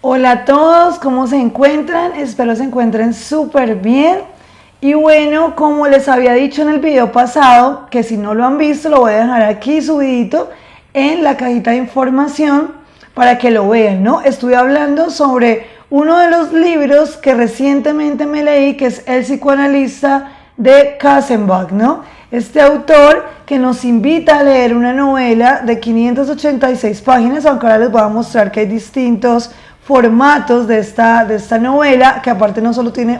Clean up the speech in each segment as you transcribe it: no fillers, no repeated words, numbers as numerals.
Hola a todos, ¿cómo se encuentran? Espero se encuentren súper bien. Y bueno, como les había dicho en el video pasado, que si no lo han visto, lo voy a dejar aquí subidito en la cajita de información para que lo vean, ¿no? Estuve hablando sobre uno de los libros que recientemente me leí, que es El psicoanalista de Kassenbach, ¿no? Este autor que nos invita a leer una novela de 586 páginas, aunque ahora les voy a mostrar que hay distintos formatos de esta novela, que aparte no solo tiene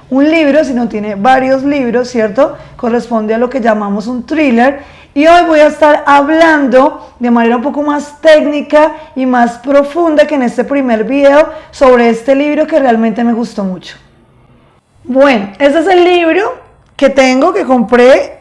un libro, sino tiene varios libros, ¿cierto? Corresponde a lo que llamamos un thriller. Y hoy voy a estar hablando de manera un poco más técnica y más profunda que en este primer video sobre este libro que realmente me gustó mucho. Bueno, este es el libro que tengo, que compré,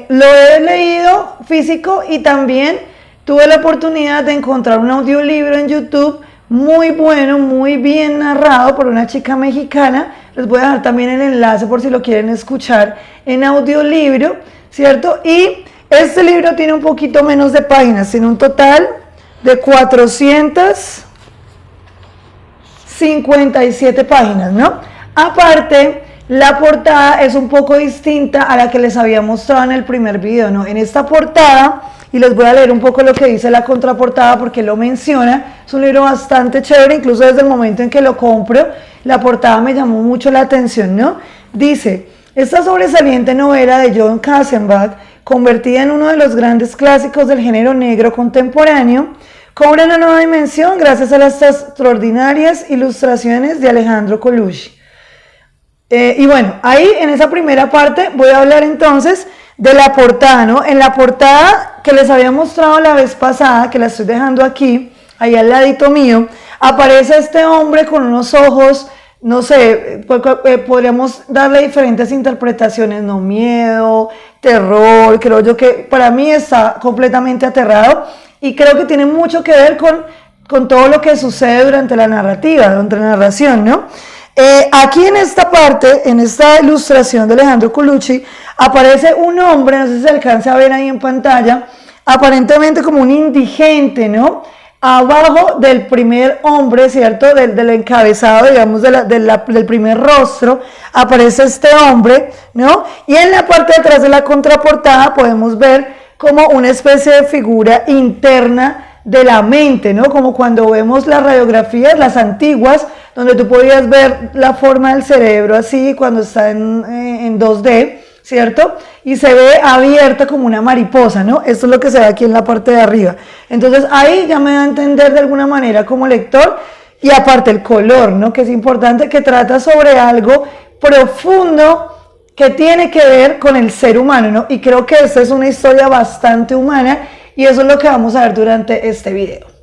lo he leído físico y también tuve la oportunidad de encontrar un audiolibro en YouTube muy bueno, muy bien narrado por una chica mexicana. Les voy a dejar también el enlace por si lo quieren escuchar en audiolibro, ¿cierto? Y este libro tiene un poquito menos de páginas, tiene un total de 457 páginas, ¿no? Aparte, la portada es un poco distinta a la que les había mostrado en el primer video, ¿no? En esta portada, y les voy a leer un poco lo que dice la contraportada porque lo menciona, es un libro bastante chévere, incluso desde el momento en que lo compro, la portada me llamó mucho la atención, ¿no? Dice: esta sobresaliente novela de John Kassenbach, convertida en uno de los grandes clásicos del género negro contemporáneo, cobra una nueva dimensión gracias a las extraordinarias ilustraciones de Alejandro Colucci. Y bueno, ahí en esa primera parte voy a hablar entonces de la portada, ¿no? En la portada que les había mostrado la vez pasada, que la estoy dejando aquí, ahí al ladito mío, aparece este hombre con unos ojos, no sé, podríamos darle diferentes interpretaciones, ¿no? Miedo, terror, creo yo que para mí está completamente aterrado y creo que tiene mucho que ver con todo lo que sucede durante la narrativa, durante la narración, ¿no? Aquí en esta parte, en esta ilustración de Alejandro Colucci, aparece un hombre, no sé si se alcanza a ver ahí en pantalla, aparentemente como un indigente, ¿no? Abajo del primer hombre, ¿cierto? Del encabezado, digamos, del primer rostro, aparece este hombre, ¿no? Y en la parte de atrás de la contraportada podemos ver como una especie de figura interna de la mente, ¿no? Como cuando vemos las radiografías, las antiguas, donde tú podías ver la forma del cerebro así cuando está en 2D, ¿cierto? Y se ve abierta como una mariposa, ¿no? Esto es lo que se ve aquí en la parte de arriba. Entonces ahí ya me da a entender de alguna manera como lector, y aparte el color, ¿no? Que es importante, que trata sobre algo profundo que tiene que ver con el ser humano, ¿no? Y creo que esta es una historia bastante humana y eso es lo que vamos a ver durante este video.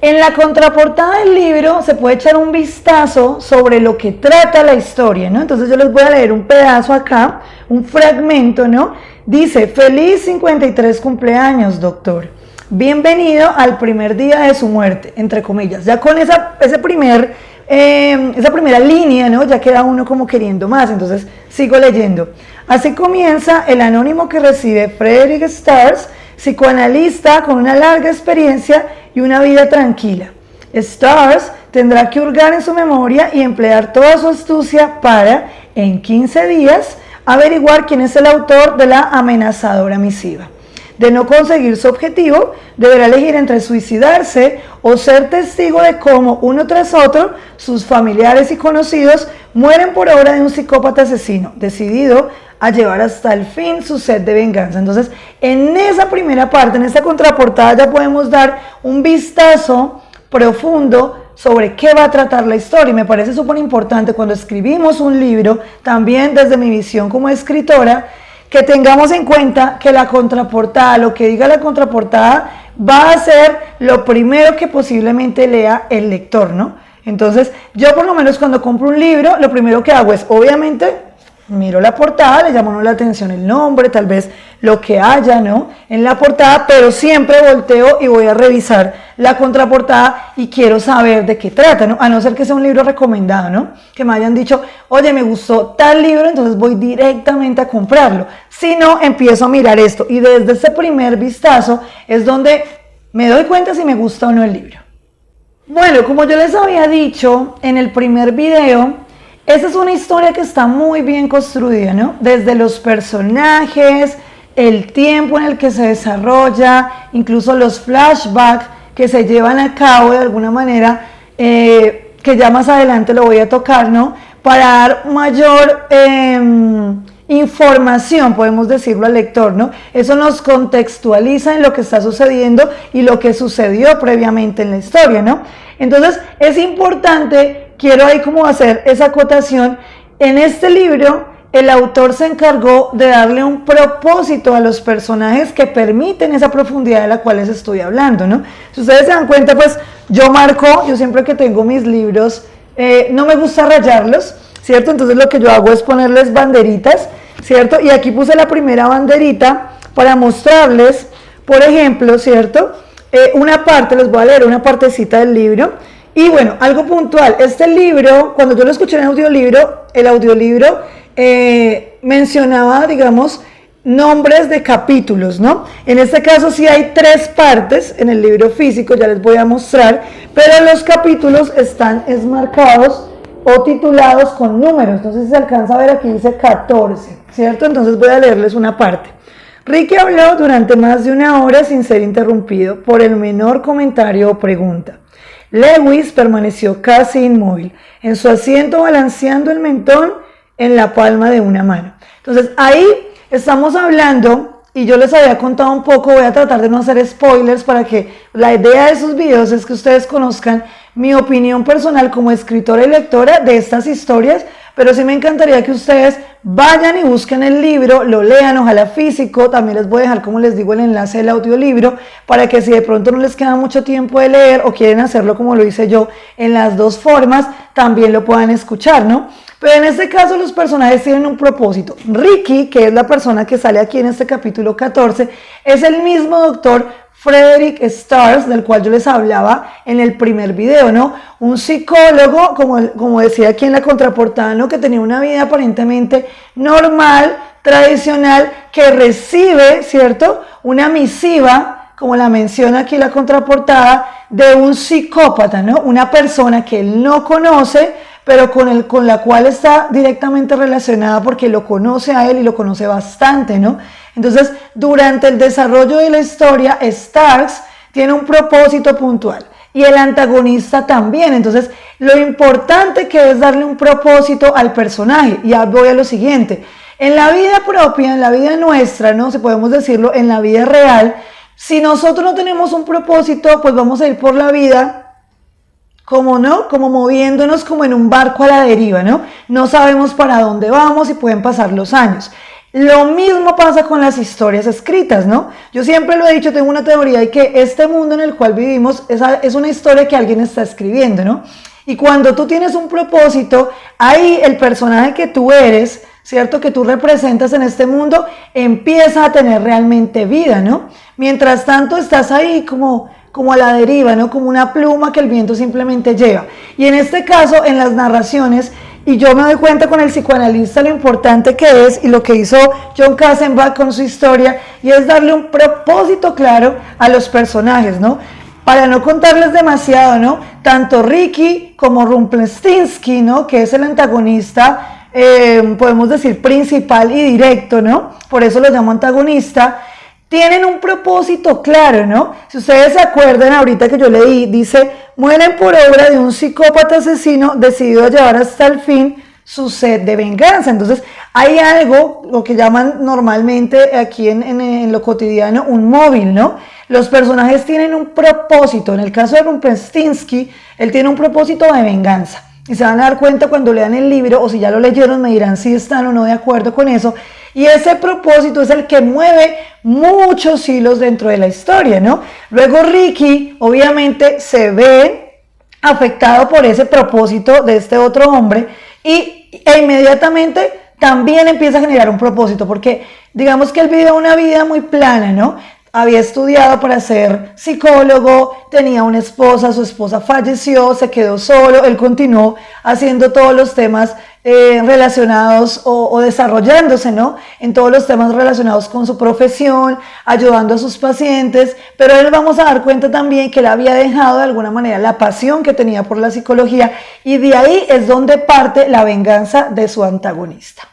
En la contraportada del libro se puede echar un vistazo sobre lo que trata la historia, ¿no? Entonces yo les voy a leer un pedazo acá, un fragmento, ¿no? Dice: feliz 53 cumpleaños, doctor. Bienvenido al primer día de su muerte, entre comillas. Ya con esa primera línea, ¿no? Ya queda uno como queriendo más, entonces sigo leyendo. Así comienza el anónimo que recibe Frederick Stars, psicoanalista con una larga experiencia y una vida tranquila. Stars tendrá que hurgar en su memoria y emplear toda su astucia para, en 15 días, averiguar quién es el autor de la amenazadora misiva. De no conseguir su objetivo, deberá elegir entre suicidarse o ser testigo de cómo, uno tras otro, sus familiares y conocidos mueren por obra de un psicópata asesino, decidido a llevar hasta el fin su sed de venganza. Entonces, en esa primera parte, en esta contraportada, ya podemos dar un vistazo profundo sobre qué va a tratar la historia. Y me parece súper importante cuando escribimos un libro, también desde mi visión como escritora, que tengamos en cuenta que la contraportada, lo que diga la contraportada, va a ser lo primero que posiblemente lea el lector, ¿no? Entonces, yo por lo menos cuando compro un libro, lo primero que hago es, obviamente, miro la portada, le llama la atención el nombre, tal vez lo que haya, ¿no? En la portada, pero siempre volteo y voy a revisar la contraportada y quiero saber de qué trata, ¿no? A no ser que sea un libro recomendado, ¿no? Que me hayan dicho, oye, me gustó tal libro, entonces voy directamente a comprarlo. Si no, empiezo a mirar esto y desde ese primer vistazo es donde me doy cuenta si me gusta o no el libro. Bueno, como yo les había dicho en el primer video, esta es una historia que está muy bien construida, ¿no? Desde los personajes, el tiempo en el que se desarrolla, incluso los flashbacks que se llevan a cabo de alguna manera, que ya más adelante lo voy a tocar, ¿no? Para dar mayor información, podemos decirlo, al lector, ¿no? Eso nos contextualiza en lo que está sucediendo y lo que sucedió previamente en la historia, ¿no? Entonces, es importante, quiero ahí como hacer esa acotación, en este libro el autor se encargó de darle un propósito a los personajes que permiten esa profundidad de la cual les estoy hablando, ¿no? Si ustedes se dan cuenta, pues yo siempre que tengo mis libros, no me gusta rayarlos, ¿cierto? Entonces lo que yo hago es ponerles banderitas, ¿cierto? Y aquí puse la primera banderita para mostrarles, por ejemplo, ¿cierto? Una parte, les voy a leer una partecita del libro. Y bueno, algo puntual, este libro, cuando yo lo escuché en el audiolibro mencionaba, digamos, nombres de capítulos, ¿no? En este caso sí hay 3 partes en el libro físico, ya les voy a mostrar, pero los capítulos están marcados o titulados con números. Entonces se alcanza a ver aquí, dice 14, ¿cierto? Entonces voy a leerles una parte. Ricky habló durante más de 1 hora sin ser interrumpido por el menor comentario o pregunta. Lewis permaneció casi inmóvil, en su asiento balanceando el mentón en la palma de una mano. Entonces ahí estamos hablando, y yo les había contado un poco, voy a tratar de no hacer spoilers para que la idea de esos videos es que ustedes conozcan mi opinión personal como escritora y lectora de estas historias, pero sí me encantaría que ustedes vayan y busquen el libro, lo lean, ojalá físico, también les voy a dejar, como les digo, el enlace del audiolibro, para que si de pronto no les queda mucho tiempo de leer o quieren hacerlo como lo hice yo en las 2 formas, también lo puedan escuchar, ¿no? Pero en este caso los personajes tienen un propósito. Ricky, que es la persona que sale aquí en este capítulo 14, es el mismo doctor Frederick Stars, del cual yo les hablaba en el primer video, ¿no? Un psicólogo, como decía aquí en la contraportada, ¿no? Que tenía una vida aparentemente normal, tradicional, que recibe, ¿cierto? Una misiva, como la menciona aquí la contraportada, de un psicópata, ¿no? Una persona que él no conoce, pero con la cual está directamente relacionada porque lo conoce a él y lo conoce bastante, ¿no? Entonces, durante el desarrollo de la historia, Starks tiene un propósito puntual y el antagonista también. Entonces, lo importante que es darle un propósito al personaje. Ya voy a lo siguiente. En la vida propia, en la vida nuestra, ¿no? Si podemos decirlo, en la vida real, si nosotros no tenemos un propósito, pues vamos a ir por la vida como moviéndonos como en un barco a la deriva, ¿no? No sabemos para dónde vamos y pueden pasar los años. Lo mismo pasa con las historias escritas, ¿no? Yo siempre lo he dicho, tengo una teoría de que este mundo en el cual vivimos es una historia que alguien está escribiendo, ¿no? Y cuando tú tienes un propósito, ahí el personaje que tú eres, ¿cierto? Que tú representas en este mundo, empieza a tener realmente vida, ¿no? Mientras tanto estás ahí como a la deriva, ¿no? Como una pluma que el viento simplemente lleva. Y en este caso, en las narraciones, y yo me doy cuenta con el psicoanalista lo importante que es, y lo que hizo John Kassenbach con su historia, y es darle un propósito claro a los personajes, ¿no? Para no contarles demasiado, ¿no? Tanto Ricky como Rumpelstiltskin, ¿no? Que es el antagonista, podemos decir principal y directo, ¿no? Por eso lo llamo antagonista. Tienen un propósito claro, ¿no? Si ustedes se acuerdan, ahorita que yo leí, dice, mueren por obra de un psicópata asesino decidido a llevar hasta el fin su sed de venganza. Entonces, hay algo, lo que llaman normalmente aquí en lo cotidiano, un móvil, ¿no? Los personajes tienen un propósito. En el caso de Rumpelstiltskin, él tiene un propósito de venganza. Y se van a dar cuenta cuando lean el libro, o si ya lo leyeron, me dirán si están o no de acuerdo con eso. Y ese propósito es el que mueve muchos hilos dentro de la historia, ¿no? Luego Ricky, obviamente, se ve afectado por ese propósito de este otro hombre e inmediatamente también empieza a generar un propósito, porque digamos que él vive una vida muy plana, ¿no? había estudiado para ser psicólogo, tenía una esposa, su esposa falleció, se quedó solo, él continuó haciendo todos los temas relacionados o desarrollándose, ¿no? En todos los temas relacionados con su profesión, ayudando a sus pacientes, pero él vamos a dar cuenta también que él había dejado de alguna manera la pasión que tenía por la psicología y de ahí es donde parte la venganza de su antagonista.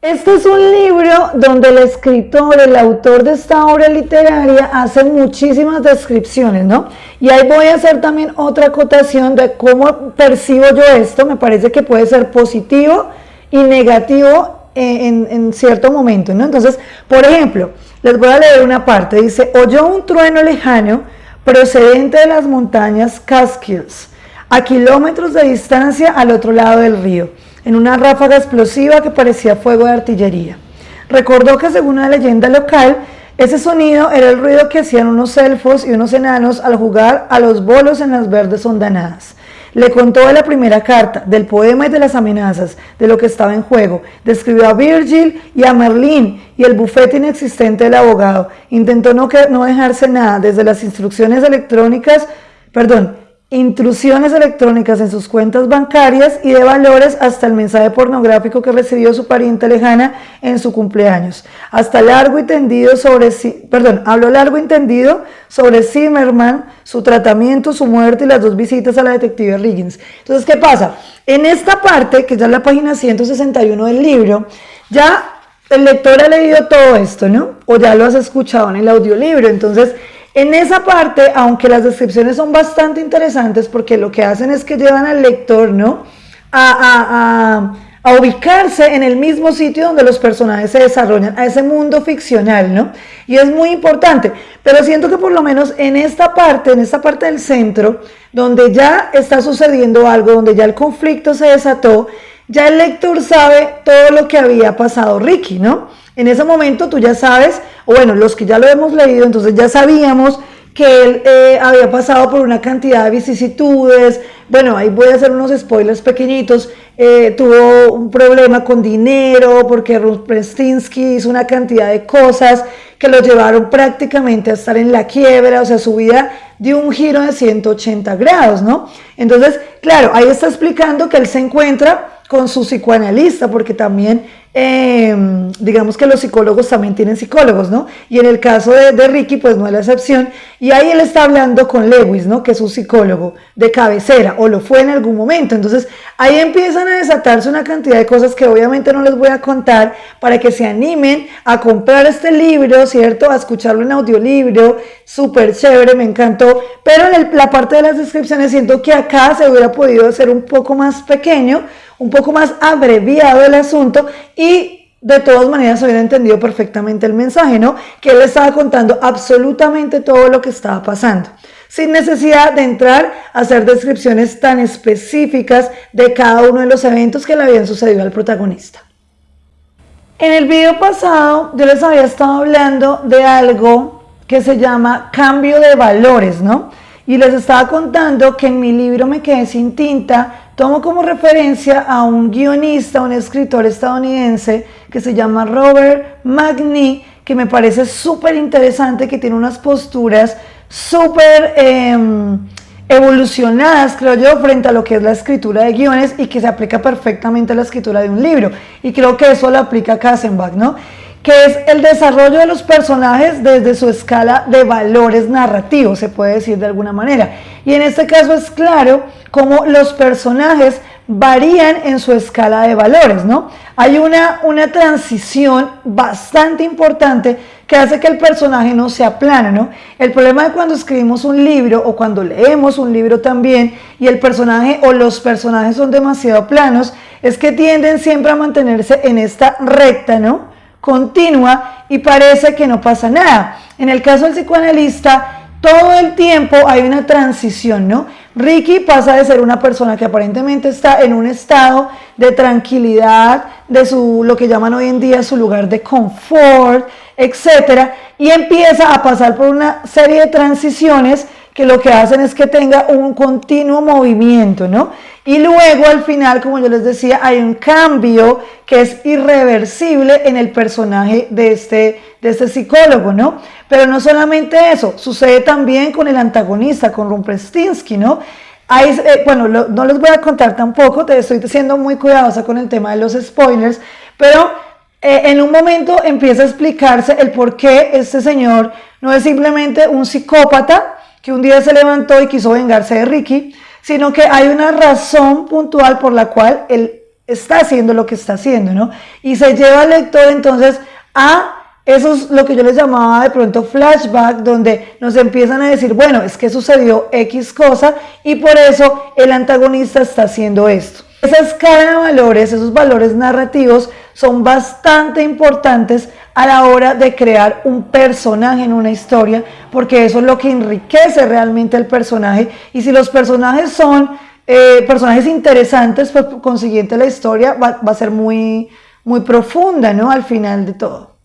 Este es un libro donde el escritor, el autor de esta obra literaria hace muchísimas descripciones, ¿no? Y ahí voy a hacer también otra acotación de cómo percibo yo esto. Me parece que puede ser positivo y negativo en cierto momento, ¿no? Entonces, por ejemplo, les voy a leer una parte. Dice, oyó un trueno lejano procedente de las montañas Catskills, a kilómetros de distancia al otro lado del río, en una ráfaga explosiva que parecía fuego de artillería. Recordó que según una leyenda local, ese sonido era el ruido que hacían unos elfos y unos enanos al jugar a los bolos en las verdes hondanadas. Le contó de la primera carta, del poema y de las amenazas, de lo que estaba en juego. Describió a Virgil y a Merlín y el bufete inexistente del abogado. Intentó no dejarse nada, desde las intrusiones electrónicas en sus cuentas bancarias y de valores hasta el mensaje pornográfico que recibió su pariente lejana en su cumpleaños. Habló largo y tendido sobre Zimmerman, su tratamiento, su muerte y las 2 visitas a la detective Riggins. Entonces, ¿qué pasa? En esta parte, que ya es la página 161 del libro, ya el lector ha leído todo esto, ¿no? O ya lo has escuchado en el audiolibro. Entonces, en esa parte, aunque las descripciones son bastante interesantes porque lo que hacen es que llevan al lector, ¿no? a ubicarse en el mismo sitio donde los personajes se desarrollan, a ese mundo ficcional, ¿no? Y es muy importante, pero siento que por lo menos en esta parte del centro, donde ya está sucediendo algo, donde ya el conflicto se desató, ya el lector sabe todo lo que había pasado Ricky, ¿no? En ese momento tú ya sabes, o bueno, los que ya lo hemos leído, entonces ya sabíamos que él había pasado por una cantidad de vicisitudes. Bueno, ahí voy a hacer unos spoilers pequeñitos. Tuvo un problema con dinero porque Rumpelstiltskin hizo una cantidad de cosas que lo llevaron prácticamente a estar en la quiebra, o sea, su vida dio un giro de 180 grados, ¿no? Entonces, claro, ahí está explicando que él se encuentra con su psicoanalista, porque también, digamos que los psicólogos también tienen psicólogos, ¿no? Y en el caso de Ricky, pues no es la excepción, y ahí él está hablando con Lewis, ¿no? Que es su psicólogo de cabecera, o lo fue en algún momento. Entonces, ahí empiezan a desatarse una cantidad de cosas que obviamente no les voy a contar, para que se animen a comprar este libro, ¿cierto? A escucharlo en audiolibro, súper chévere, me encantó, pero en la parte de las descripciones siento que acá se hubiera podido hacer un poco más pequeño, un poco más abreviado el asunto, y de todas maneras hubiera entendido perfectamente el mensaje, ¿no? Que él estaba contando absolutamente todo lo que estaba pasando, sin necesidad de entrar a hacer descripciones tan específicas de cada uno de los eventos que le habían sucedido al protagonista. En el video pasado yo les había estado hablando de algo que se llama cambio de valores, ¿no? Y les estaba contando que en mi libro Me quedé sin tinta tomo como referencia a un guionista, un escritor estadounidense que se llama Robert McNee, que me parece súper interesante, que tiene unas posturas súper evolucionadas, creo yo, frente a lo que es la escritura de guiones y que se aplica perfectamente a la escritura de un libro. Y creo que eso lo aplica Katzenbach, ¿no? Que es el desarrollo de los personajes desde su escala de valores narrativos, se puede decir de alguna manera. Y en este caso es claro cómo los personajes varían en su escala de valores, ¿no? Hay una transición bastante importante que hace que el personaje no sea plano, ¿no? El problema de cuando escribimos un libro o cuando leemos un libro también y el personaje o los personajes son demasiado planos, es que tienden siempre a mantenerse en esta recta, ¿no? Continua, y parece que no pasa nada. En el caso del psicoanalista, todo el tiempo hay una transición, ¿no? Ricky pasa de ser una persona que aparentemente está en un estado de tranquilidad, de lo que llaman hoy en día su lugar de confort, etcétera, y empieza a pasar por una serie de transiciones que lo que hacen es que tenga un continuo movimiento, ¿no? Y luego al final, como yo les decía, hay un cambio que es irreversible en el personaje de este psicólogo, ¿no? Pero no solamente eso, sucede también con el antagonista, con Rumpelstiltskin, ¿no? Bueno, no les voy a contar tampoco, te estoy siendo muy cuidadosa con el tema de los spoilers, pero en un momento empieza a explicarse el por qué este señor no es simplemente un psicópata que un día se levantó y quiso vengarse de Ricky, sino que hay una razón puntual por la cual él está haciendo lo que está haciendo, ¿no? Y se lleva al lector entonces a esos, lo que yo les llamaba de pronto flashback, donde nos empiezan a decir, bueno, es que sucedió X cosa y por eso el antagonista está haciendo esto. Esa escala de valores, esos valores narrativos son bastante importantes a la hora de crear un personaje en una historia, porque eso es lo que enriquece realmente el personaje, y si los personajes son personajes interesantes, pues por consiguiente la historia va a ser muy, muy profunda, ¿no? Al final de todo.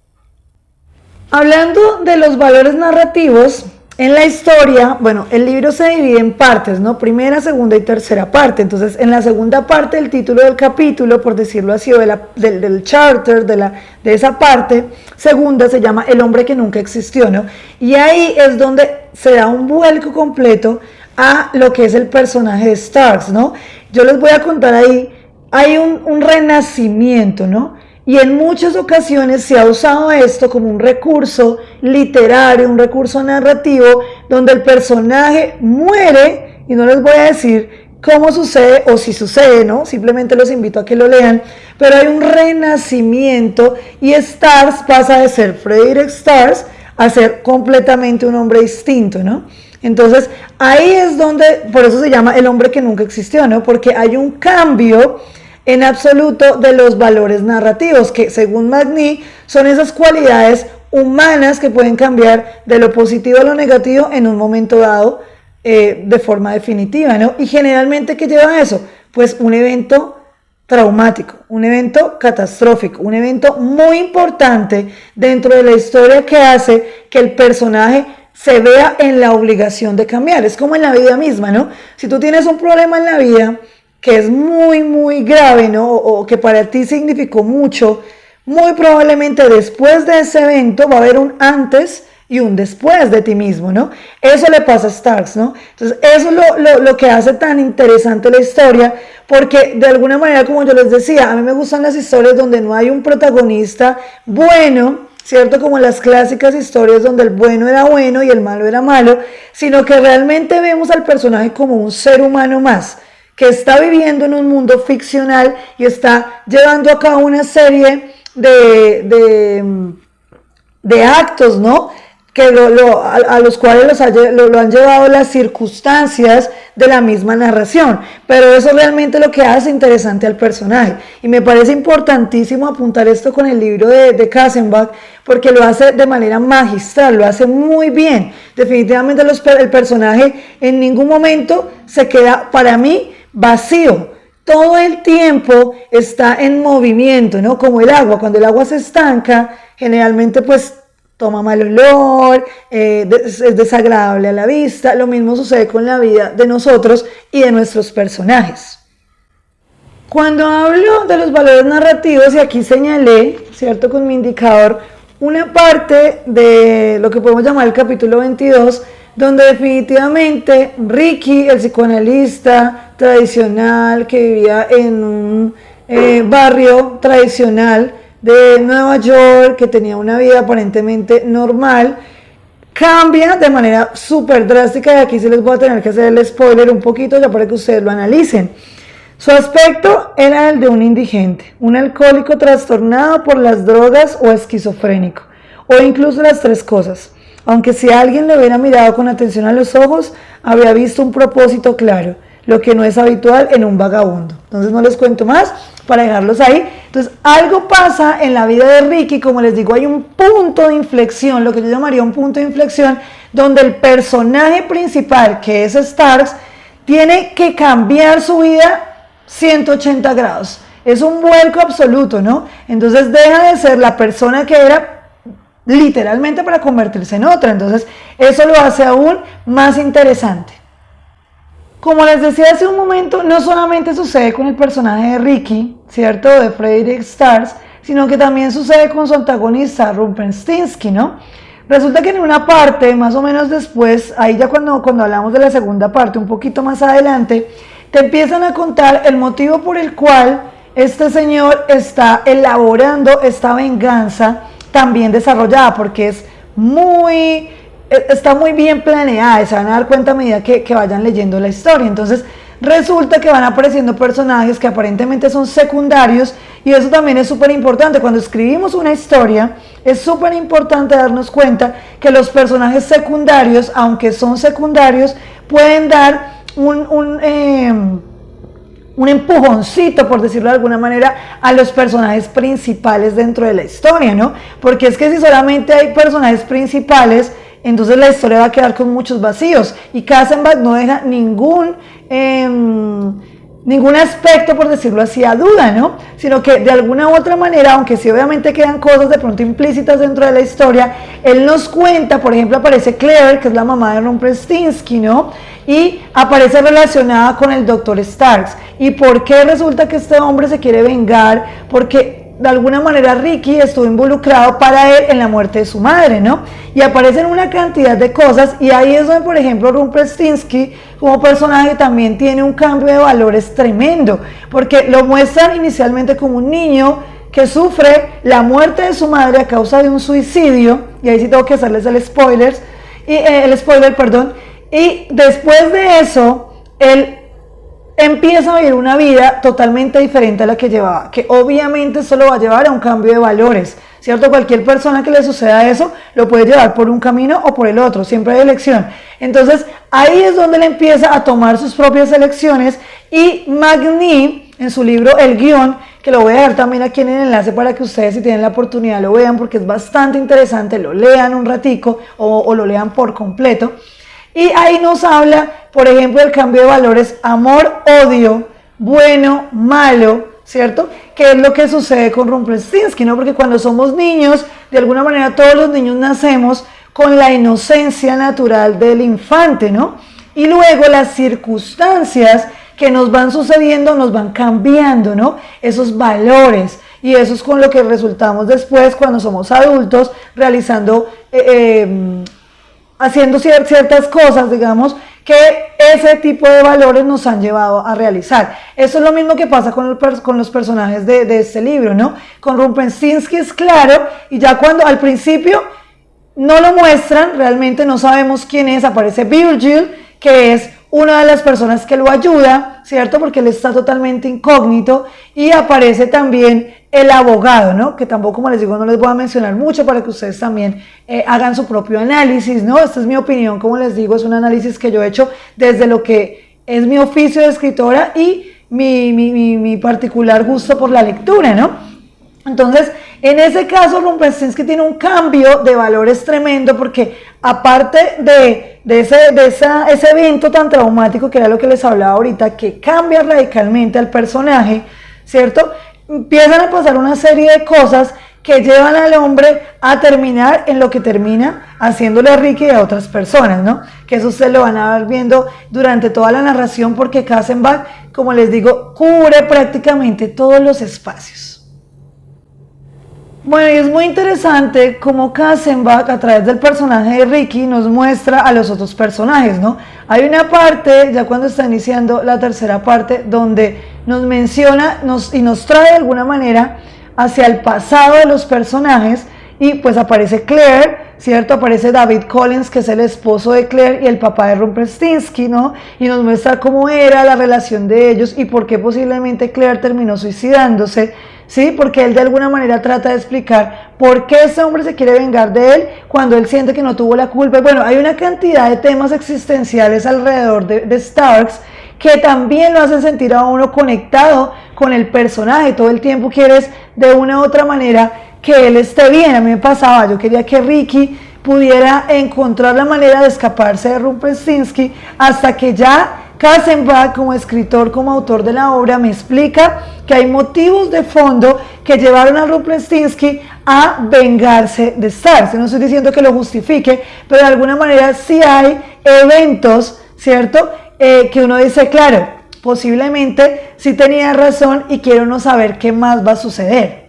Hablando de los valores narrativos, en la historia, bueno, el libro se divide en partes, ¿no? Primera, segunda y tercera parte. Entonces, en la segunda parte, el título del capítulo, por decirlo así, o del charter, de esa parte, segunda se llama El hombre que nunca existió, ¿no? Y ahí es donde se da un vuelco completo a lo que es el personaje de Starks, ¿no? Yo les voy a contar ahí, hay un renacimiento, ¿no? Y en muchas ocasiones se ha usado esto como un recurso literario, un recurso narrativo, donde el personaje muere, y no les voy a decir cómo sucede o si sucede, ¿no? Simplemente los invito a que lo lean, pero hay un renacimiento y Starks pasa de ser Frederick Starks a ser completamente un hombre distinto, ¿no? Entonces ahí es donde, por eso se llama El hombre que nunca existió, ¿no? Porque hay un cambio en absoluto de los valores narrativos, que según Magny son esas cualidades humanas que pueden cambiar de lo positivo a lo negativo en un momento dado de forma definitiva, ¿no? Y generalmente, ¿qué lleva a eso? Pues un evento traumático, un evento catastrófico, un evento muy importante dentro de la historia que hace que el personaje se vea en la obligación de cambiar. Es como en la vida misma, ¿no? Si tú tienes un problema en la vida que es muy, muy grave, ¿no? O que para ti significó mucho, muy probablemente después de ese evento va a haber un antes y un después de ti mismo, ¿no? Eso le pasa a Starks, ¿no? Entonces, eso es lo que hace tan interesante la historia, porque de alguna manera, como yo les decía, a mí me gustan las historias donde no hay un protagonista bueno, ¿cierto? Como las clásicas historias donde el bueno era bueno y el malo era malo, sino que realmente vemos al personaje como un ser humano más, que está viviendo en un mundo ficcional y está llevando a cabo una serie de actos, ¿no? Que a los cuales lo han llevado las circunstancias de la misma narración, pero eso es realmente lo que hace interesante al personaje, y me parece importantísimo apuntar esto con el libro de Kassenbach, porque lo hace de manera magistral, lo hace muy bien. Definitivamente el personaje en ningún momento se queda, para mí, vacío. Todo el tiempo está en movimiento, ¿no? Como el agua, cuando el agua se estanca, generalmente pues toma mal olor, es desagradable a la vista. Lo mismo sucede con la vida de nosotros y de nuestros personajes. Cuando hablo de los valores narrativos, y aquí señalé, ¿cierto? Con mi indicador, una parte de lo que podemos llamar el capítulo 22, donde definitivamente Ricky, el psicoanalista tradicional que vivía en un barrio tradicional de Nueva York, que tenía una vida aparentemente normal, cambia de manera súper drástica, y aquí sí les voy a tener que hacer el spoiler un poquito ya para que ustedes lo analicen. Su aspecto era el de un indigente, un alcohólico trastornado por las drogas o esquizofrénico, o incluso las tres cosas. Aunque si alguien le hubiera mirado con atención a los ojos, habría visto un propósito claro, lo que no es habitual en un vagabundo. Entonces no les cuento más para dejarlos ahí. Entonces algo pasa en la vida de Ricky, como les digo, hay un punto de inflexión, lo que yo llamaría un punto de inflexión, donde el personaje principal, que es Starks, tiene que cambiar su vida 180 grados. Es un vuelco absoluto, ¿no? Entonces deja de ser la persona que era literalmente para convertirse en otra. Entonces eso lo hace aún más interesante. Como les decía hace un momento, no solamente sucede con el personaje de Ricky, ¿cierto? De Frederick Starks, sino que también sucede con su antagonista, Rumpelstiltskin, ¿no? Resulta que en una parte, más o menos después, ahí ya cuando hablamos de la segunda parte, un poquito más adelante, te empiezan a contar el motivo por el cual este señor está elaborando esta venganza tan bien desarrollada, porque está muy bien planeada, y se van a dar cuenta a medida que vayan leyendo la historia. Entonces resulta que van apareciendo personajes que aparentemente son secundarios, y eso también es súper importante. Cuando escribimos una historia es súper importante darnos cuenta que los personajes secundarios, aunque son secundarios, pueden dar un empujoncito, por decirlo de alguna manera, a los personajes principales dentro de la historia, ¿no? Porque es que si solamente hay personajes principales, entonces la historia va a quedar con muchos vacíos, y Katzenbach no deja ningún aspecto, por decirlo así, a duda, ¿no? Sino que de alguna u otra manera, aunque sí obviamente quedan cosas de pronto implícitas dentro de la historia, él nos cuenta, por ejemplo, aparece Claire, que es la mamá de Rumpelstiltskin, ¿no? Y aparece relacionada con el Dr. Starks. ¿Y por qué resulta que este hombre se quiere vengar? Porque de alguna manera Ricky estuvo involucrado para él en la muerte de su madre, ¿no? Y aparecen una cantidad de cosas, y ahí es donde, por ejemplo, Rumpelstiltskin como personaje también tiene un cambio de valores tremendo, porque lo muestran inicialmente como un niño que sufre la muerte de su madre a causa de un suicidio, y ahí sí tengo que hacerles el spoiler, y después de eso, él empieza a vivir una vida totalmente diferente a la que llevaba, que obviamente eso lo va a llevar a un cambio de valores, ¿cierto? Cualquier persona que le suceda eso, lo puede llevar por un camino o por el otro, siempre hay elección. Entonces, ahí es donde él empieza a tomar sus propias elecciones, y Magny, en su libro El Guión, que lo voy a dejar también aquí en el enlace para que ustedes, si tienen la oportunidad, lo vean, porque es bastante interesante, lo lean un ratico o lo lean por completo. Y ahí nos habla, por ejemplo, del cambio de valores, amor, odio, bueno, malo, ¿cierto? Que es lo que sucede con Rumpelstiltskin, ¿no? Porque cuando somos niños, de alguna manera todos los niños nacemos con la inocencia natural del infante, ¿no? Y luego las circunstancias que nos van sucediendo nos van cambiando, ¿no? Esos valores. Y eso es con lo que resultamos después cuando somos adultos, haciendo ciertas cosas, digamos, que ese tipo de valores nos han llevado a realizar. Eso es lo mismo que pasa con los personajes de este libro, ¿no? Con Rumpelstiltskin es claro, y ya cuando al principio no lo muestran, realmente no sabemos quién es, aparece Virgil, que es una de las personas que lo ayuda, ¿cierto? Porque él está totalmente incógnito, y aparece también el abogado, ¿no? Que tampoco, como les digo, no les voy a mencionar mucho para que ustedes también hagan su propio análisis, ¿no? Esta es mi opinión, como les digo, es un análisis que yo he hecho desde lo que es mi oficio de escritora y mi particular gusto por la lectura, ¿no? Entonces, en ese caso, Rumpelstiltskin tiene un cambio de valores tremendo, porque aparte de ese evento tan traumático, que era lo que les hablaba ahorita, que cambia radicalmente al personaje, ¿cierto? Empiezan a pasar una serie de cosas que llevan al hombre a terminar en lo que termina haciéndole a Ricky y a otras personas, ¿no? Que eso ustedes lo van a ver viendo durante toda la narración, porque Katzenbach, como les digo, cubre prácticamente todos los espacios. Bueno, y es muy interesante cómo Katzenbach, a través del personaje de Ricky, nos muestra a los otros personajes, ¿no? Hay una parte, ya cuando está iniciando la tercera parte, donde nos menciona y nos trae de alguna manera hacia el pasado de los personajes, y pues aparece Claire, ¿cierto? Aparece David Collins, que es el esposo de Claire y el papá de Rumpelstiltskin, ¿no? Y nos muestra cómo era la relación de ellos y por qué posiblemente Claire terminó suicidándose, ¿sí? Porque él de alguna manera trata de explicar por qué ese hombre se quiere vengar de él cuando él siente que no tuvo la culpa. Y bueno, hay una cantidad de temas existenciales alrededor de Starks que también lo hacen sentir a uno conectado con el personaje. Todo el tiempo quieres de una u otra manera que él esté bien. A mí me pasaba, yo quería que Ricky pudiera encontrar la manera de escaparse de Rumpelstiltskin, hasta que ya Katzenbach, como escritor, como autor de la obra, me explica que hay motivos de fondo que llevaron a Rumpelstiltskin a vengarse de Starks. No estoy diciendo que lo justifique, pero de alguna manera sí hay eventos, ¿cierto?, que uno dice, claro, posiblemente sí tenía razón y quiere uno saber qué más va a suceder.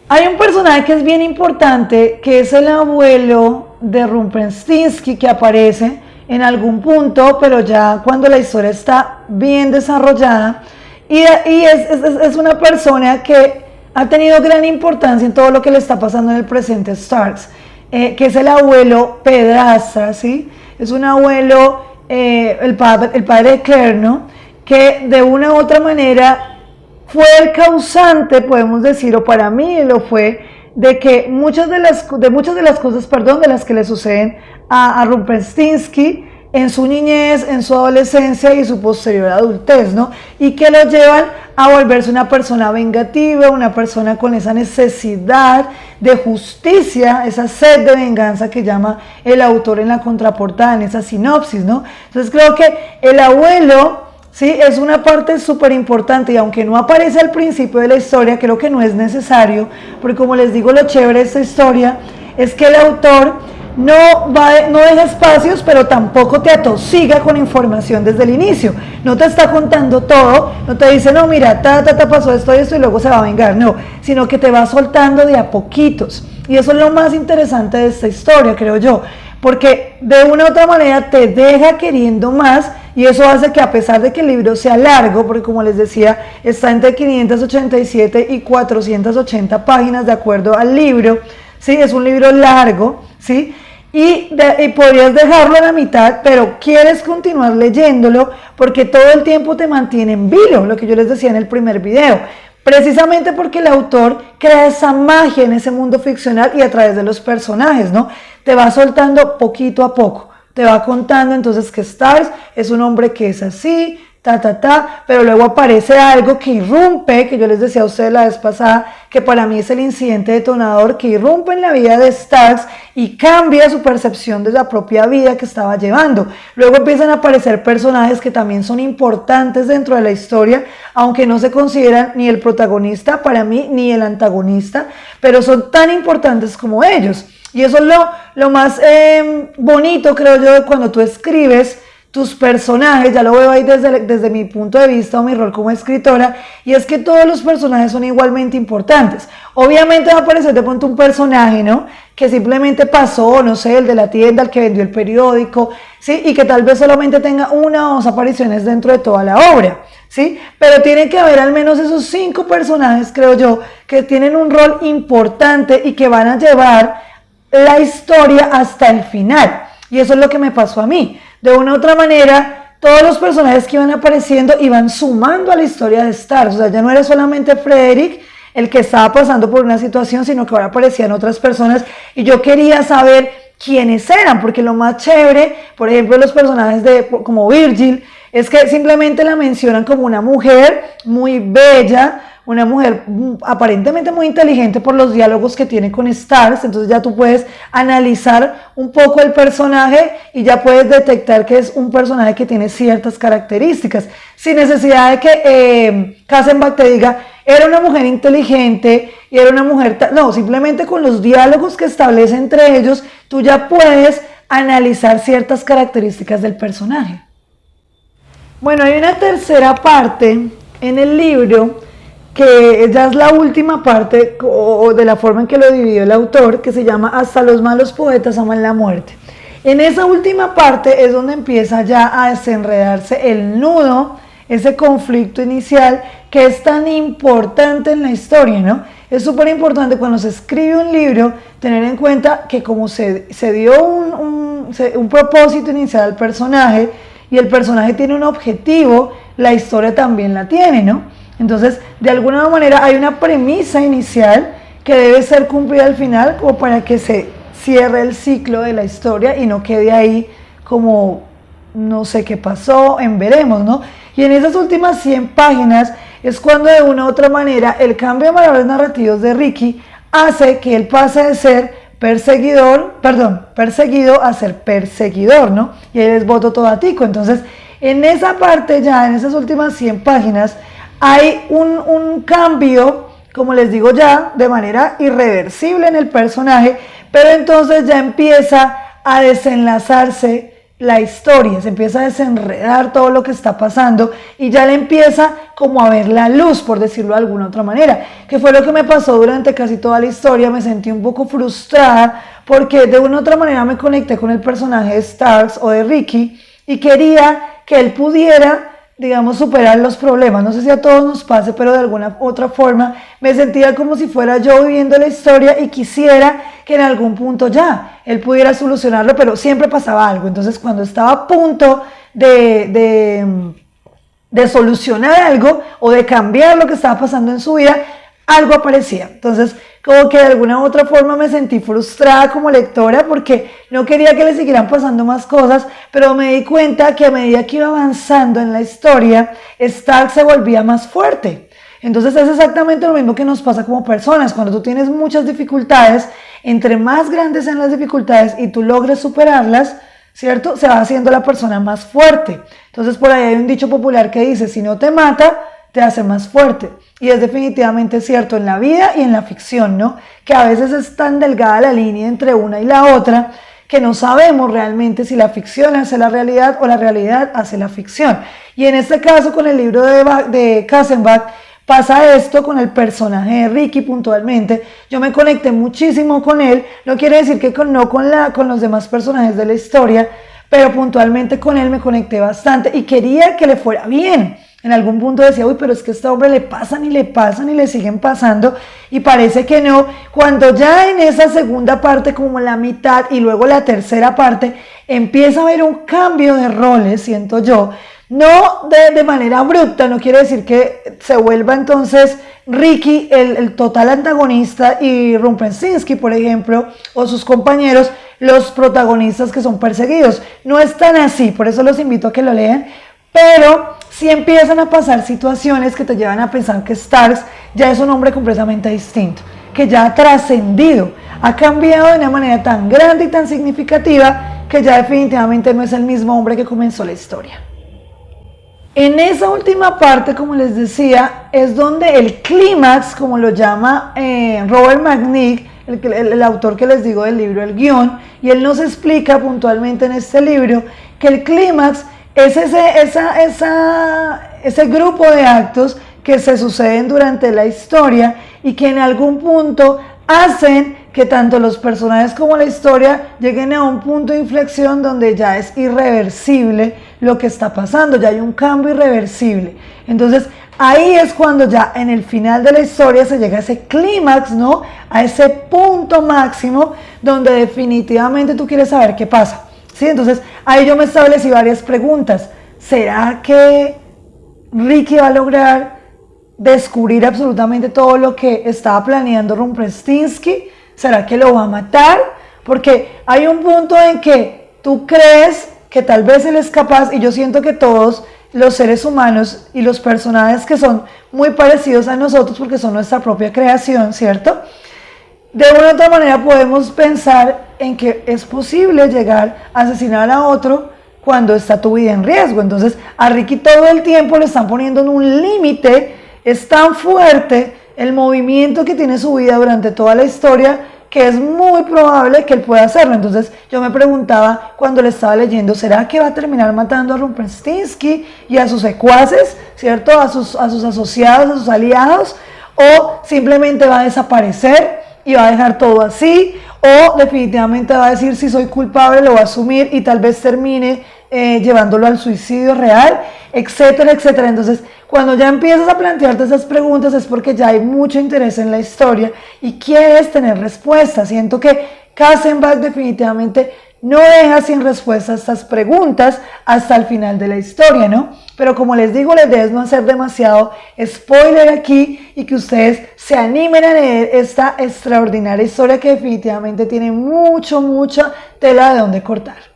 Hay un personaje que es bien importante, que es el abuelo de Rumpelstiltskin, que aparece en algún punto, pero ya cuando la historia está bien desarrollada, y es una persona que ha tenido gran importancia en todo lo que le está pasando en el presente Starks, que es el abuelo Pedrastra, ¿sí? Es un abuelo, el padre de Claire, ¿no? Que de una u otra manera fue el causante, podemos decir, o para mí lo fue, de que muchas de las cosas, de las que le suceden a Rumpelstiltskin en su niñez, en su adolescencia y su posterior adultez, ¿no? Y que lo llevan a volverse una persona vengativa, una persona con esa necesidad de justicia, esa sed de venganza que llama el autor en la contraportada, en esa sinopsis, ¿no? Entonces creo que el abuelo, sí, es una parte súper importante, y aunque no aparece al principio de la historia, creo que no es necesario, porque como les digo, lo chévere de esta historia es que el autor no deja espacios, pero tampoco te atosiga con información desde el inicio. No te está contando todo, no te dice, no, mira, pasó esto y esto y luego se va a vengar, no, sino que te va soltando de a poquitos. Y eso es lo más interesante de esta historia, creo yo, porque de una u otra manera te deja queriendo más, y eso hace que, a pesar de que el libro sea largo, porque como les decía, está entre 587 y 480 páginas de acuerdo al libro, ¿sí? Es un libro largo, ¿sí? Y podrías dejarlo a la mitad, pero quieres continuar leyéndolo porque todo el tiempo te mantiene en vilo, lo que yo les decía en el primer video, precisamente porque el autor crea esa magia en ese mundo ficcional y a través de los personajes, ¿no? Te va soltando poquito a poco, te va contando entonces que Starks es un hombre que es así, pero luego aparece algo que irrumpe, que yo les decía a ustedes la vez pasada, que para mí es el incidente detonador, que irrumpe en la vida de Starks y cambia su percepción de la propia vida que estaba llevando. Luego empiezan a aparecer personajes que también son importantes dentro de la historia, aunque no se consideran ni el protagonista para mí, ni el antagonista, pero son tan importantes como ellos. Y eso es lo más bonito, creo yo, de cuando tú escribes tus personajes. Ya lo veo ahí desde mi punto de vista o mi rol como escritora, y es que todos los personajes son igualmente importantes. Obviamente va a aparecer de pronto un personaje, ¿no?, que simplemente pasó, no sé, el de la tienda, el que vendió el periódico, ¿sí?, y que tal vez solamente tenga una o dos apariciones dentro de toda la obra, ¿sí?, pero tiene que haber al menos esos 5 personajes, creo yo, que tienen un rol importante y que van a llevar la historia hasta el final. Y eso es lo que me pasó a mí. De una u otra manera, todos los personajes que iban apareciendo iban sumando a la historia de Starks. O sea, ya no era solamente Frederick el que estaba pasando por una situación, sino que ahora aparecían otras personas, y yo quería saber quiénes eran, porque lo más chévere, por ejemplo, los personajes como Virgil, es que simplemente la mencionan como una mujer muy bella, una mujer aparentemente muy inteligente por los diálogos que tiene con Starks. Entonces ya tú puedes analizar un poco el personaje y ya puedes detectar que es un personaje que tiene ciertas características, sin necesidad de que Kassenbach te diga, era una mujer inteligente y era una mujer... No, simplemente con los diálogos que establece entre ellos, tú ya puedes analizar ciertas características del personaje. Bueno, hay una tercera parte en el libro, que ya es la última parte, o de la forma en que lo dividió el autor, que se llama Hasta los malos poetas aman la muerte. En esa última parte es donde empieza ya a desenredarse el nudo, ese conflicto inicial que es tan importante en la historia, ¿no? Es súper importante cuando se escribe un libro tener en cuenta que como se dio un propósito inicial al personaje, y el personaje tiene un objetivo, la historia también la tiene, ¿no? Entonces, de alguna manera hay una premisa inicial que debe ser cumplida al final, como para que se cierre el ciclo de la historia y no quede ahí como no sé qué pasó, en veremos, ¿no? Y en esas últimas 100 páginas es cuando de una u otra manera el cambio de valores narrativos de Ricky hace que él pase de ser perseguido a ser perseguidor, ¿no? Y él es voto todatico. Entonces, en esa parte ya, en esas últimas 100 páginas, hay un cambio, como les digo ya, de manera irreversible en el personaje, pero entonces ya empieza a desenlazarse la historia, se empieza a desenredar todo lo que está pasando y ya le empieza como a ver la luz, por decirlo de alguna otra manera, que fue lo que me pasó durante casi toda la historia. Me sentí un poco frustrada porque de una u otra manera me conecté con el personaje de Starks o de Ricky y quería que él pudiera, digamos, superar los problemas. No sé si a todos nos pase, pero de alguna otra forma me sentía como si fuera yo viviendo la historia y quisiera que en algún punto ya él pudiera solucionarlo, pero siempre pasaba algo. Entonces, cuando estaba a punto de solucionar algo o de cambiar lo que estaba pasando en su vida, algo aparecía. Entonces, como que de alguna u otra forma me sentí frustrada como lectora porque no quería que le siguieran pasando más cosas, pero me di cuenta que a medida que iba avanzando en la historia, Stark se volvía más fuerte. Entonces es exactamente lo mismo que nos pasa como personas. Cuando tú tienes muchas dificultades, entre más grandes sean las dificultades y tú logres superarlas, ¿cierto? Se va haciendo la persona más fuerte. Entonces por ahí hay un dicho popular que dice, si no te mata, te hace más fuerte. Y es definitivamente cierto en la vida y en la ficción, ¿no? Que a veces es tan delgada la línea entre una y la otra que no sabemos realmente si la ficción hace la realidad o la realidad hace la ficción. Y en este caso con el libro de Kassenbach pasa esto con el personaje de Ricky puntualmente. Yo me conecté muchísimo con él, no quiere decir que con los demás personajes de la historia, pero puntualmente con él me conecté bastante y quería que le fuera bien. En algún punto decía, uy, pero es que a este hombre le pasan y le siguen pasando y parece que no. Cuando ya en esa segunda parte, como la mitad y luego la tercera parte, empieza a haber un cambio de roles, siento yo, no de manera abrupta, no quiere decir que se vuelva entonces Ricky el total antagonista y Rumpelstiltskin, por ejemplo, o sus compañeros, los protagonistas que son perseguidos. No es tan así, por eso los invito a que lo lean, pero sí empiezan a pasar situaciones que te llevan a pensar que Starks ya es un hombre completamente distinto, que ya ha trascendido, ha cambiado de una manera tan grande y tan significativa que ya definitivamente no es el mismo hombre que comenzó la historia. En esa última parte, como les decía, es donde el clímax, como lo llama Robert McNick, el autor que les digo del libro, el guión, y él nos explica puntualmente en este libro que el clímax es ese grupo de actos que se suceden durante la historia y que en algún punto hacen que tanto los personajes como la historia lleguen a un punto de inflexión donde ya es irreversible lo que está pasando, ya hay un cambio irreversible. Entonces ahí es cuando ya en el final de la historia se llega a ese clímax, ¿no? A ese punto máximo donde definitivamente tú quieres saber qué pasa, ¿sí? Entonces ahí yo me establecí varias preguntas. ¿Será que Ricky va a lograr descubrir absolutamente todo lo que estaba planeando Rumpelstiltskin? ¿Será que lo va a matar? Porque hay un punto en que tú crees que tal vez él es capaz, y yo siento que todos los seres humanos y los personajes que son muy parecidos a nosotros porque son nuestra propia creación, ¿cierto? De una u otra manera podemos pensar en que es posible llegar a asesinar a otro cuando está tu vida en riesgo. Entonces a Ricky todo el tiempo le están poniendo en un límite. Es tan fuerte el movimiento que tiene su vida durante toda la historia que es muy probable que él pueda hacerlo. Entonces yo me preguntaba cuando le estaba leyendo, ¿será que va a terminar matando a Rumpelstiltskin y a sus secuaces, ¿cierto? A sus asociados, a sus aliados, o simplemente va a desaparecer y va a dejar todo así, o definitivamente va a decir si soy culpable, lo va a asumir y tal vez termine llevándolo al suicidio real, etcétera, etcétera. Entonces, cuando ya empiezas a plantearte esas preguntas es porque ya hay mucho interés en la historia y quieres tener respuestas. Siento que Kassenbach definitivamente no deja sin respuesta estas preguntas hasta el final de la historia, ¿no? Pero como les digo, la idea es no hacer demasiado spoiler aquí y que ustedes se animen a leer esta extraordinaria historia que definitivamente tiene mucha tela de donde cortar.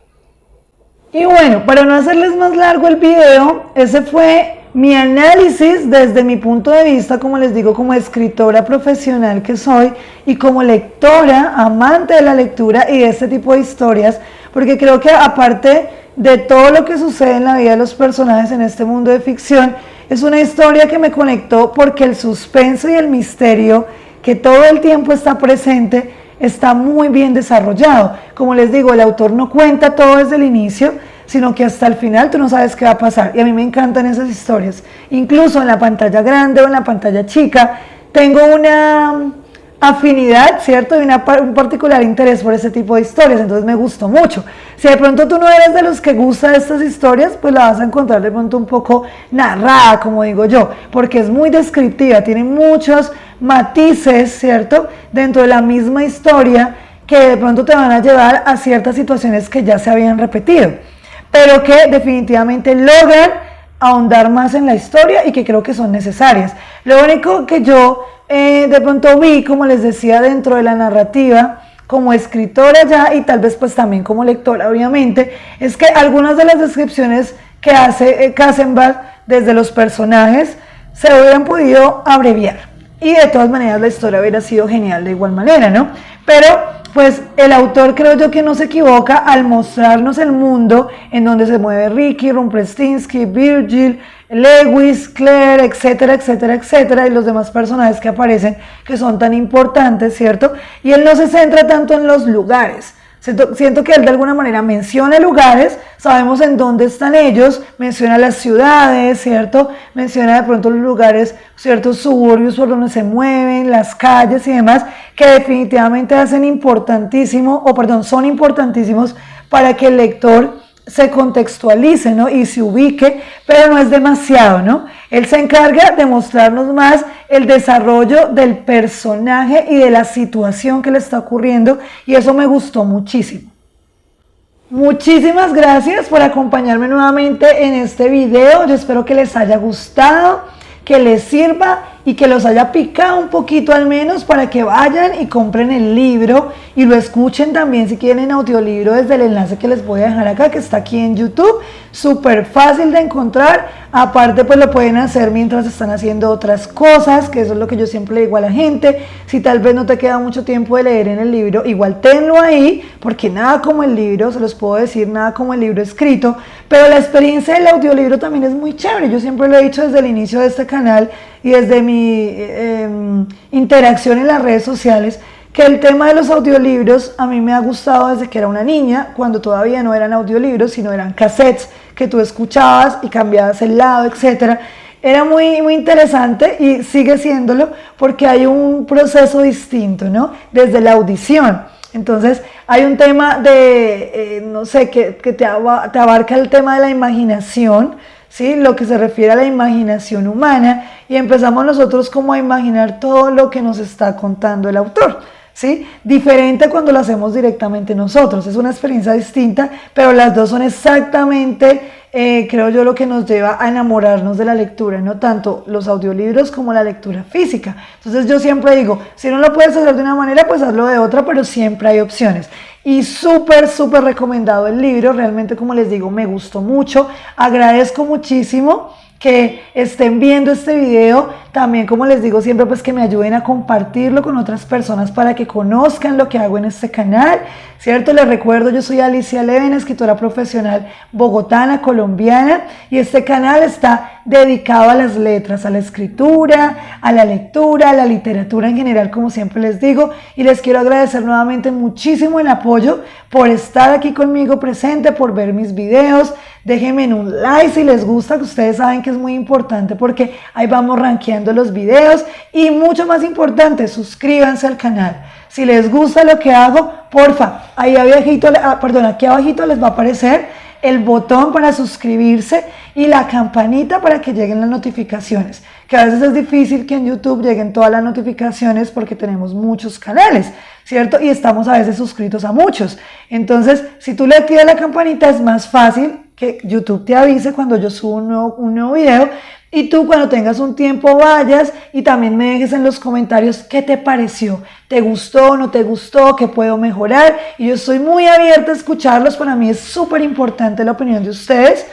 Y bueno, para no hacerles más largo el video, ese fue mi análisis desde mi punto de vista, como les digo, como escritora profesional que soy y como lectora, amante de la lectura y de este tipo de historias, porque creo que aparte de todo lo que sucede en la vida de los personajes en este mundo de ficción, es una historia que me conectó porque el suspenso y el misterio que todo el tiempo está presente está muy bien desarrollado. Como les digo, el autor no cuenta todo desde el inicio, sino que hasta el final tú no sabes qué va a pasar. Y a mí me encantan esas historias. Incluso en la pantalla grande o en la pantalla chica, tengo una afinidad, ¿cierto? Y un particular interés por ese tipo de historias, entonces me gustó mucho. Si de pronto tú no eres de los que gusta estas historias, pues la vas a encontrar de pronto un poco narrada, como digo yo, porque es muy descriptiva, tiene muchos matices, ¿cierto? Dentro de la misma historia que de pronto te van a llevar a ciertas situaciones que ya se habían repetido, pero que definitivamente logran ahondar más en la historia y que creo que son necesarias. Lo único que yo de pronto vi, como les decía, dentro de la narrativa, como escritora ya y tal vez pues también como lectora obviamente, es que algunas de las descripciones que hace Katzenbach desde los personajes se hubieran podido abreviar y de todas maneras la historia hubiera sido genial de igual manera, ¿no? Pero pues el autor creo yo que no se equivoca al mostrarnos el mundo en donde se mueve Ricky, Rumpelstiltskin, Virgil, Lewis, Claire, etcétera, etcétera, etcétera, y los demás personajes que aparecen que son tan importantes, ¿cierto? Y él no se centra tanto en los lugares. Siento que él de alguna manera menciona lugares, sabemos en dónde están ellos, menciona las ciudades, ¿cierto? Menciona de pronto los lugares, ciertos suburbios por donde se mueven, las calles y demás, que definitivamente son importantísimos para que el lector se contextualice, ¿no? Y se ubique, pero no es demasiado, ¿no? Él se encarga de mostrarnos más el desarrollo del personaje y de la situación que le está ocurriendo, y eso me gustó muchísimo. Muchísimas gracias por acompañarme nuevamente en este video. Yo espero que les haya gustado, que les sirva y que los haya picado un poquito al menos para que vayan y compren el libro y lo escuchen también si quieren audiolibro desde el enlace que les voy a dejar acá, que está aquí en YouTube, súper fácil de encontrar. Aparte pues lo pueden hacer mientras están haciendo otras cosas, que eso es lo que yo siempre le digo a la gente. Si tal vez no te queda mucho tiempo de leer en el libro, igual tenlo ahí, porque nada como el libro, se los puedo decir, nada como el libro escrito, pero la experiencia del audiolibro también es muy chévere. Yo siempre lo he dicho desde el inicio de este canal y desde mi interacción en las redes sociales, que el tema de los audiolibros a mí me ha gustado desde que era una niña, cuando todavía no eran audiolibros, sino eran cassettes que tú escuchabas y cambiabas el lado, etcétera. Era muy interesante y sigue siéndolo porque hay un proceso distinto, ¿no? Desde la audición. Entonces hay un tema de, no sé, que te abarca el tema de la imaginación, ¿sí? Lo que se refiere a la imaginación humana, y empezamos nosotros como a imaginar todo lo que nos está contando el autor, ¿sí? Diferente cuando lo hacemos directamente nosotros, es una experiencia distinta, pero las dos son exactamente, creo yo, lo que nos lleva a enamorarnos de la lectura, no tanto los audiolibros como la lectura física. Entonces yo siempre digo, si no lo puedes hacer de una manera, pues hazlo de otra, pero siempre hay opciones. Y súper recomendado el libro, realmente, como les digo, me gustó mucho, agradezco muchísimo que estén viendo este video, también como les digo siempre, pues que me ayuden a compartirlo con otras personas para que conozcan lo que hago en este canal, ¿cierto? Les recuerdo, yo soy Alicia Leven, escritora profesional bogotana, colombiana, y este canal está dedicado a las letras, a la escritura, a la lectura, a la literatura en general, como siempre les digo, y les quiero agradecer nuevamente muchísimo el apoyo por estar aquí conmigo presente, por ver mis videos. Déjenme un like si les gusta, que ustedes saben que es muy importante porque ahí vamos rankeando los videos, y mucho más importante, suscríbanse al canal. Si les gusta lo que hago, porfa, ahí abajito, aquí abajito les va a aparecer el botón para suscribirse y la campanita para que lleguen las notificaciones, que a veces es difícil que en YouTube lleguen todas las notificaciones porque tenemos muchos canales, ¿cierto? Y estamos a veces suscritos a muchos. Entonces, si tú le activas la campanita, es más fácil que YouTube te avise cuando yo subo un nuevo video, y tú cuando tengas un tiempo vayas y también me dejes en los comentarios qué te pareció, te gustó, no te gustó, qué puedo mejorar, y yo estoy muy abierta a escucharlos. Para mí es súper importante la opinión de ustedes,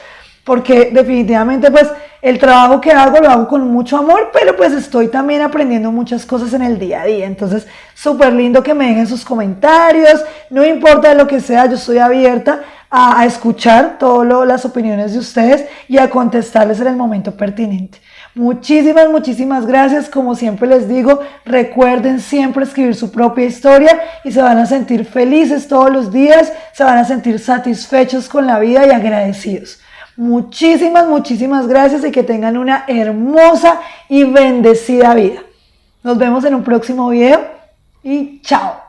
porque definitivamente pues el trabajo que hago lo hago con mucho amor, pero pues estoy también aprendiendo muchas cosas en el día a día. Entonces súper lindo que me dejen sus comentarios, no importa lo que sea, yo estoy abierta a escuchar todas las opiniones de ustedes y a contestarles en el momento pertinente. Muchísimas, muchísimas gracias. Como siempre les digo, recuerden siempre escribir su propia historia y se van a sentir felices todos los días, se van a sentir satisfechos con la vida y agradecidos. Muchísimas, muchísimas gracias y que tengan una hermosa y bendecida vida. Nos vemos en un próximo video y chao.